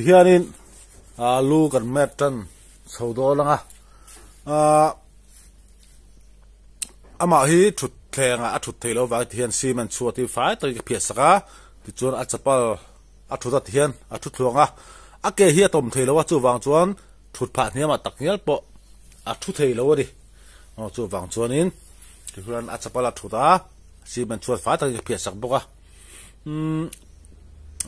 hianin lu kan metan saudo langa ama hi thut thenga a thut theilo wa hian siman chuati fai to ki phiasaka ti chuan a chapal a thuta hian a thut thluanga a ke hi tom theilo wa chu wang chuan thut pha niama taknial po a thu theilo ri chu wang chuanin ti chuan a chapal a thuta siman chuat fai to ki phiasak boka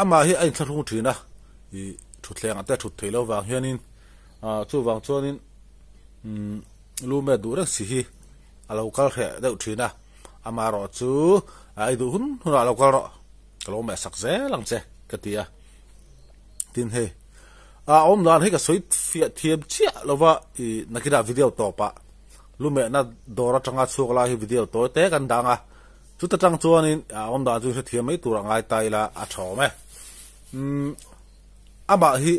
ama hi ein thlung thina I thut thleng ate thut theilo wang hianin chu wang chuanin lu me du rang si hi alo kal he deuh thina ama ro chu ai du hun alo kal ro kalo me sak ze lang che katia tin he om dan he ka soi fiat thiam chia lova I nakida video to pa lu me na dora tanga chukla hi video to te kan danga chu ta tang chuanin om da chu thiam mai tur angai taila a thome ama hi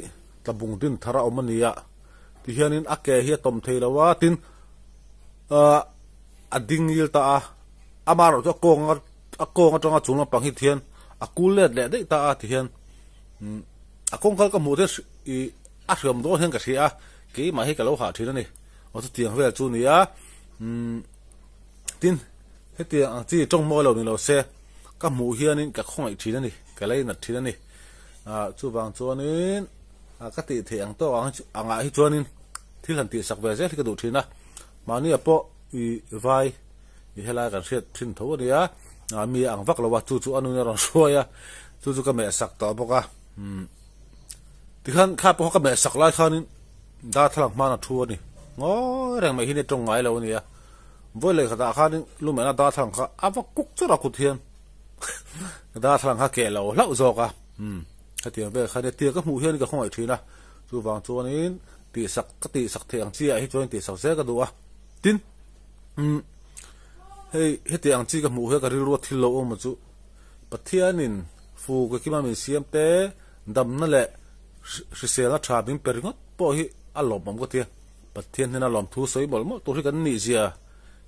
tabung din thara omania ti hianin ake hi tom theilawa tin ading yil ta amar to konga tonga chunga panghi thian akule le de ta a thian akong kal ka mu de I ashram do hen ka sia ke ma hi ka lo ha thina ni o chu tiang vel chu ni a tin he ti ang chi tong mo lo ni lo se ka mu hianin ka khong ai thina ni ka lai na thina ni chu wang chuanin ka ti thiang to anga hi chuanin thil han ti sak ve je ka du thina mani apo I vai I hela kan set thin tho ria mi ang vak lo wa chu anu na ron soya chu ka me sak to boka ti khan kha po ka me sak lai khanin da thlang ma na thu ni ngo reng mai hi ne tong ngai lo ni ya voi le khata khanin lu me na da thlang kha awa kuk chu ra ku thian da thlang ha ke lo lau zo ka ka ti ve kha ne ti ka mu hian ka khong ai thina chu wang chuanin ti sak thiang chi a hi chuan ti sak se ka du a tin hey heti ang chi ka mu he ka ri ro thil lo ma chu pathianin fu ka ki ma min siam te dam na le sisela tha bing peringot po hi alom mom ko tia pathian na lom thu soi bol mo to ri kan ni zia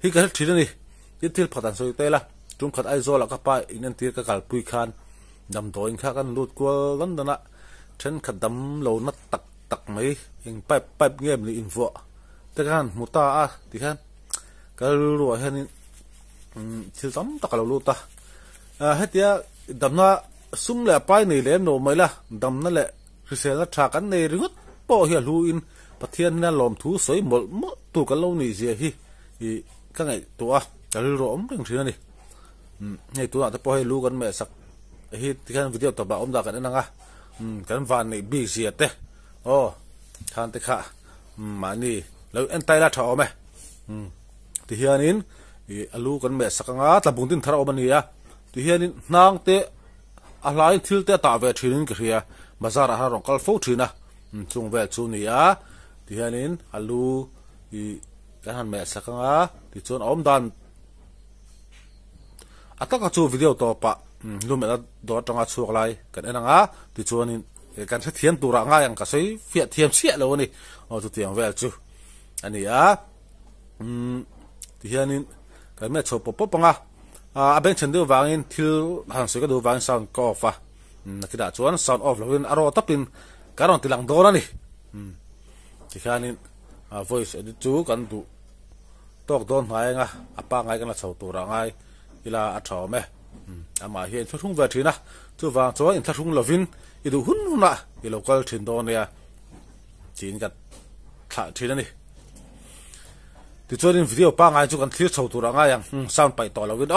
hi ka thina ni ti thil phatan soi te la tum khat ai zo la ka pa inan tir ka kal pui khan dam doin kha kan lut ko lan dana then khat dam lo na tak mai eng pipe ngem ni info te kan muta a ti khan ka ru hanin thil tam takalo luta hetia damna sum le pai nei lem no mai la damna le risela tha kan nei ringot po hi lu in pathian na lom thu soi mol mo tu ka lo ni je hi I ka ngai to a ka ru om reng thina ni nei tu ta po hi lu kan me sak hi ti kan video to ba om da kan na nga kan van nei bi sia te o khan te kha mani lo en tai la tha ome ti hianin alu kan me sakanga tlabung tin thara omania ti hianin nang te alai thil te ta ve thinin ka ria bazar ha rong kal fo thina chung ve chu nia ti hianin alu I kan me sakanga ti chon om dan ataka chu video to pa lu me do tanga chuk lai kan enanga ti chuanin kan sa thian tura nga yang ka sei fiat thiam sia lo ni o chu tiang ve chu ania ti hianin kan me chop pop panga a ben chen do wangin thil han se ka do wang sound off nakida chuan sound off loin aro tapin karon tilang do na ni ti hianin voice edit chu kan du tok don ngai nga apa ngai kan la chau tura ngai ila a thome ama hian thung ve thina chu wang chuan in thung lovin I du hun na I local thin do ne chin ka tha thina ni ti chuan video pa ngai chu kan thlir chho tur anga yang sound pai to lawin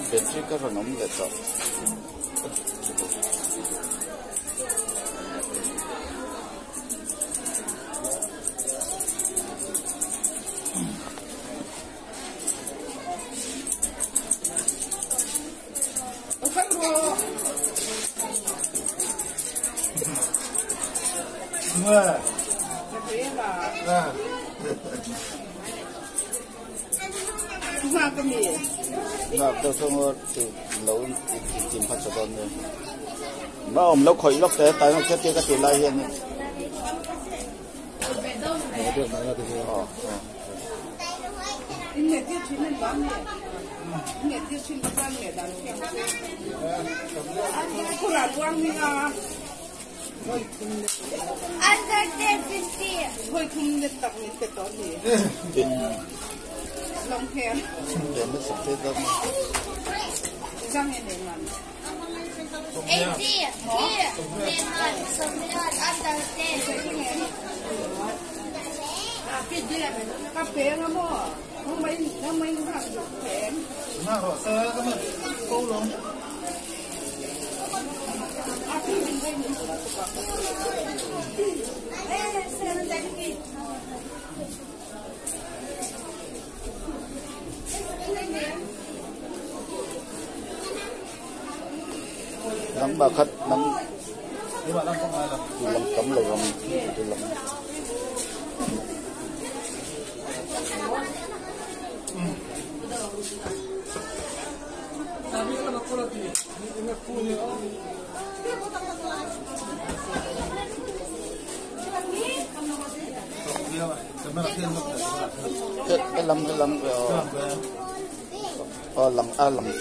Battery ka ron om leto. Nó tôi không từ nấu chìm phát cho con rồi. Mà ông nấu khỏi lóc té tay nó chết cái tiền lai hiện. Long hair. Để nó sạch sẽ đâu. Răng này để làm. Cà phê nó mua. Nó mấy hàng được phèn. Nó họ sơ cái mà câu luôn. Nắng ba khách nắng. Nếu bạn đang không ai là Làm cấm là làm tôi làm. Cái lâm làm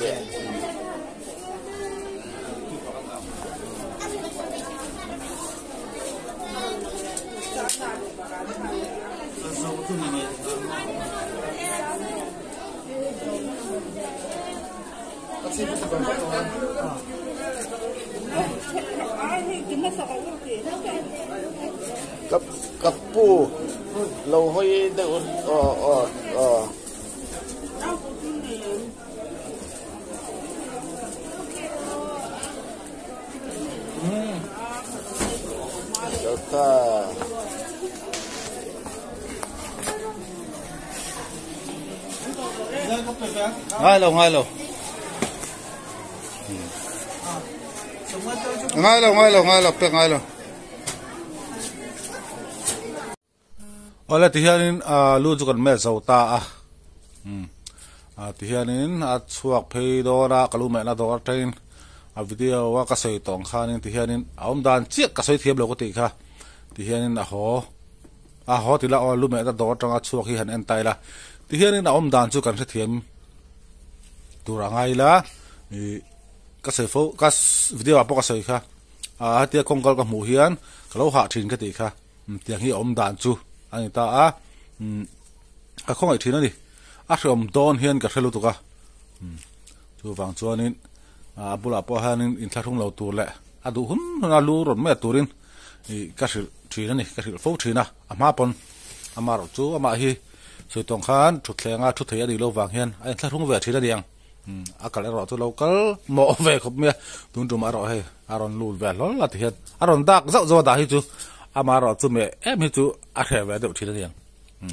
kẹo. Cặp pu lâu hơi đâu ta ngay lâu ngay lâu pe ngay lâu Ola tihianin lu chu kan me zota tihianin chuak phei dora kalu me na dor train video wa ka sei tong khanin tihianin aum dan chiak ka sei thiam lo ko ti kha tihianin a ho tila o lu me da dor tanga chuak hi han en tai la tihianin aum dan chu kan se thiam turangai la ka sei fo ka video apo ka sei kha hatia kongkal ka mu hian kalo ha thin ka ti kha tiang hi aum dan chu anh ta không phải thế nữa đi rom don hiền cả thelu tuka chu wang chuanin bula po hanin in thlathung lo tur le adu hun na lu ron me turin ka sil thina ni ka sil fo thina ama pon ama ro chu ama hi soi tong khan thu thlenga thu thei ani lo wang hian ai thlathung ve thina diang akal ro chu local mo ve khop me tun tum aro he aron lul ve lol la thian aron dak zau zo da hi chu ama ro chu me em hi chu a khe ve de thina diang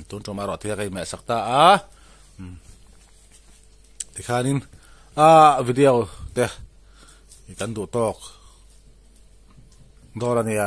tun tum aro thia kai me sakta tikhanin video te ikan du tok dorania